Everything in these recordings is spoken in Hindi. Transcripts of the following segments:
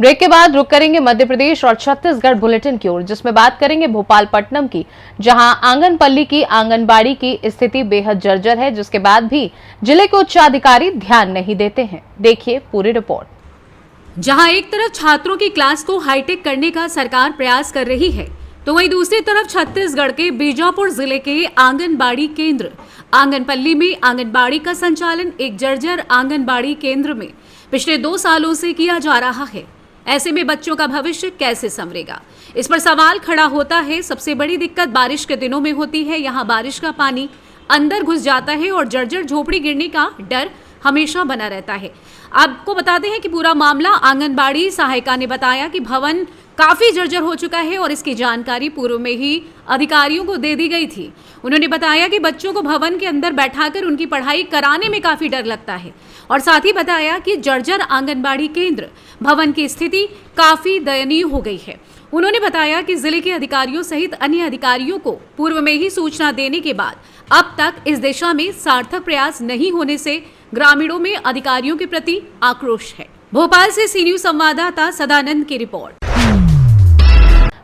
ब्रेक के बाद रुक करेंगे मध्य प्रदेश और छत्तीसगढ़ बुलेटिन की ओर, जिसमें बात करेंगे भोपालपट्टनम की, जहां आंगनपल्ली की आंगनबाड़ी की स्थिति बेहद जर्जर है, जिसके बाद भी जिले के उच्चाधिकारी ध्यान नहीं देते हैं। देखिए पूरी रिपोर्ट। जहां एक तरफ छात्रों की क्लास को हाईटेक करने का सरकार प्रयास कर रही है, तो वहीं दूसरी तरफ छत्तीसगढ़ के बीजापुर जिले के आंगनबाड़ी केंद्र आंगनपल्ली में आंगनबाड़ी का संचालन एक जर्जर आंगनबाड़ी केंद्र में पिछले 2 सालों से किया जा रहा है। ऐसे में बच्चों का भविष्य कैसे संवरेगा, इस पर सवाल खड़ा होता है। सबसे बड़ी दिक्कत बारिश के दिनों में होती है। यहाँ बारिश का पानी अंदर घुस जाता है और जर्जर झोपड़ी गिरने का डर हमेशा बना रहता है। आपको बताते हैं कि पूरा मामला आंगनबाड़ी सहायिका ने बताया कि भवन काफी जर्जर हो चुका है और इसकी जानकारी पूर्व में ही अधिकारियों को दे दी गई थी। उन्होंने बताया कि बच्चों को भवन के अंदर बैठाकर उनकी पढ़ाई कराने में काफी डर लगता है और साथ ही बताया कि जर्जर आंगनबाड़ी केंद्र भवन की स्थिति काफी दयनीय हो गई है। उन्होंने बताया कि जिले के अधिकारियों सहित अन्य अधिकारियों को पूर्व में ही सूचना देने के बाद अब तक इस दिशा में सार्थक प्रयास नहीं होने से ग्रामीणों में अधिकारियों के प्रति आक्रोश है। भोपाल से सी न्यूज संवाददाता सदानंद की रिपोर्ट।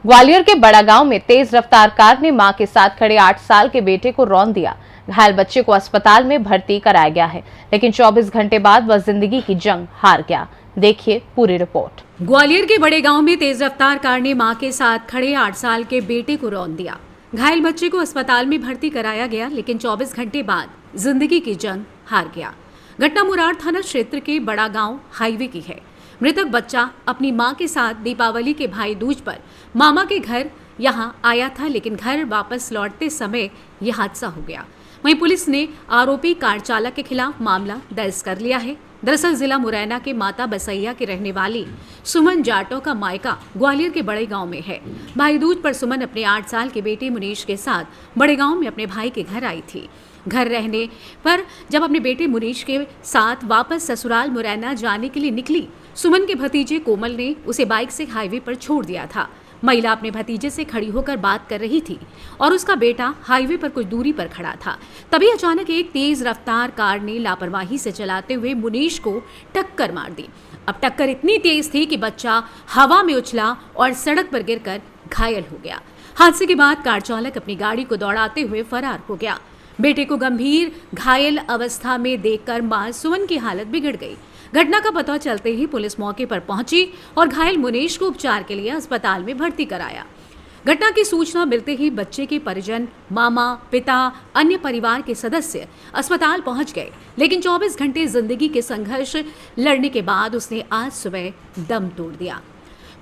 ग्वालियर के बड़ा गांव में तेज रफ्तार कार ने मां के साथ खड़े 8 साल के बेटे को रौंद दिया। घायल बच्चे को अस्पताल में भर्ती कराया गया है, लेकिन 24 घंटे बाद वह जिंदगी की जंग हार गया। देखिए पूरी रिपोर्ट। ग्वालियर के बड़े गांव में तेज रफ्तार कार ने मां के साथ खड़े 8 साल के बेटे को रौंद दिया। घायल बच्चे को अस्पताल में भर्ती कराया गया, लेकिन 24 घंटे बाद जिंदगी की जंग हार गया। घटना मुरार थाना क्षेत्र के बड़ा गांव हाईवे की है। मृतक बच्चा अपनी मां के साथ दीपावली के भाई दूज पर मामा के घर यहां आया था, लेकिन घर वापस लौटते समय यह हादसा हो गया। वहीं पुलिस ने आरोपी कार चालक के खिलाफ मामला दर्ज कर लिया है। दरअसल जिला मुरैना के माता बसैया के रहने वाली सुमन जाटो का मायका ग्वालियर के बड़े गांव में है। भाई दूज पर सुमन अपने 8 साल के बेटे मुनीश के साथ बड़े गांव में अपने भाई के घर आई थी। घर रहने पर जब अपने बेटे मुनीश के साथ वापस ससुराल मुरैना जाने के लिए निकली, सुमन के भतीजे कोमल ने उसे बाइक से हाईवे पर छोड़ दिया था। महिला अपने भतीजे से खड़ी होकर बात कर रही थी और उसका बेटा हाईवे पर कुछ दूरी पर खड़ा था। तभी अचानक एक तेज रफ्तार कार ने लापरवाही से चलाते हुए मुनीश को टक्कर मार दी। अब टक्कर इतनी तेज थी कि बच्चा हवा में उछला और सड़क पर गिरकर घायल हो गया। हादसे के बाद कार चालक अपनी गाड़ी को दौड़ाते हुए फरार हो गया। बेटे को गंभीर घायल अवस्था में देखकर मां सुमन की हालत बिगड़ गई। घटना का पता चलते ही पुलिस मौके पर पहुंची और घायल मुनीश को उपचार के लिए अस्पताल में भर्ती कराया। घटना की सूचना मिलते ही बच्चे के परिजन, मामा, पिता, अन्य परिवार के सदस्य अस्पताल पहुंच गए, लेकिन 24 घंटे जिंदगी के संघर्ष लड़ने के बाद उसने आज सुबह दम तोड़ दिया।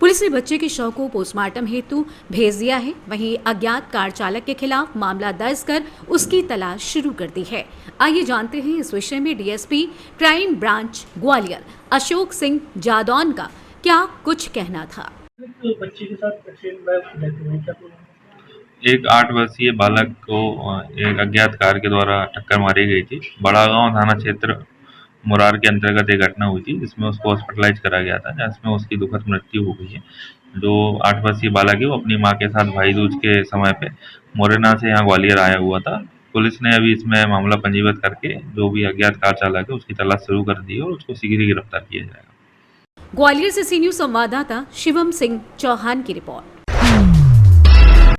पुलिस ने बच्चे के शव को पोस्टमार्टम हेतु भेज दिया है। वहीं अज्ञात कार चालक के खिलाफ मामला दर्ज कर उसकी तलाश शुरू कर दी है। आइए जानते हैं इस विषय में DSP crime branch Gwalior Ashok Singh Jadaun का क्या कुछ कहना था। बच्चे के साथ एक 8 वर्षीय बालक को एक अज्ञात कार के द्वारा टक्कर मारी गई थी। बड़ा गांव थाना क्षेत्र मुरार के अंतर्गत एक घटना हुई थी, जिसमें उसको हॉस्पिटलाइज करा गया था, जिसमें उसकी दुखद मृत्यु हो गई है। जो 8 वर्षीय बालक है वो अपनी मां के साथ भाई दूज के समय पे मुरैना से यहाँ ग्वालियर आया हुआ था। पुलिस ने अभी इसमें मामला पंजीबद्ध करके जो भी अज्ञात कार चालक है उसकी तलाश शुरू कर दी है और उसको शीघ्र ही गिरफ्तार किया जाएगा। ग्वालियर से सी न्यूज संवाददाता शिवम सिंह चौहान की रिपोर्ट।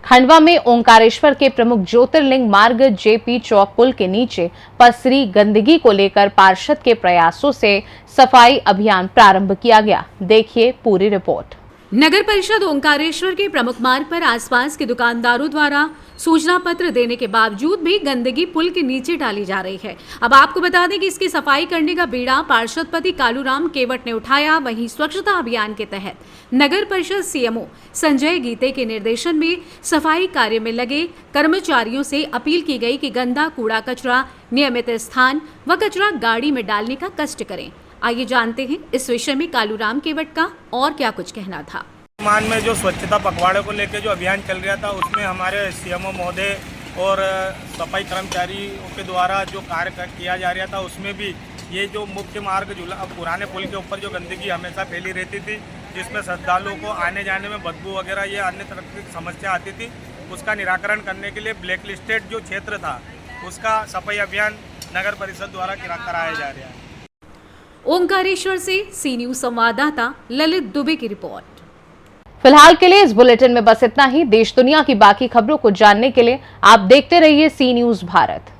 खंडवा में ओंकारेश्वर के प्रमुख ज्योतिर्लिंग मार्ग जेपी चौक पुल के नीचे पसरी गंदगी को लेकर पार्षद के प्रयासों से सफाई अभियान प्रारंभ किया गया। देखिए पूरी रिपोर्ट। नगर परिषद ओंकारेश्वर के प्रमुख मार्ग पर आसपास के दुकानदारों द्वारा सूचना पत्र देने के बावजूद भी गंदगी पुल के नीचे डाली जा रही है। अब आपको बता दें कि इसकी सफाई करने का बीड़ा पार्षद पति कालूराम केवट ने उठाया। वहीं स्वच्छता अभियान के तहत नगर परिषद सीएमओ संजय गीते के निर्देशन में सफाई कार्य में लगे कर्मचारियों से अपील की गई कि गंदा कूड़ा कचरा नियमित स्थान व कचरा गाड़ी में डालने का कष्ट करें। आइए जानते हैं इस विषय में कालूराम केवट का और क्या कुछ कहना था। वर्तमान में जो स्वच्छता पखवाड़े को लेकर जो अभियान चल रहा था, उसमें हमारे सीएमओ महोदय और सफाई कर्मचारियों के द्वारा जो कार्य किया जा रहा था, उसमें भी ये जो मुख्य मार्ग पुराने पुल के ऊपर जो गंदगी हमेशा फैली रहती थी, जिसमें श्रद्धालुओं को आने जाने में बदबू वगैरह ये अन्य तरह की समस्या आती थी, उसका निराकरण करने के लिए ब्लैक लिस्टेड जो क्षेत्र था उसका सफाई अभियान नगर परिषद द्वारा कराया जा रहा है। ओंकारेश्वर से सी न्यूज संवाददाता ललित दुबे की रिपोर्ट। फिलहाल के लिए इस बुलेटिन में बस इतना ही। देश दुनिया की बाकी खबरों को जानने के लिए आप देखते रहिए सी न्यूज भारत।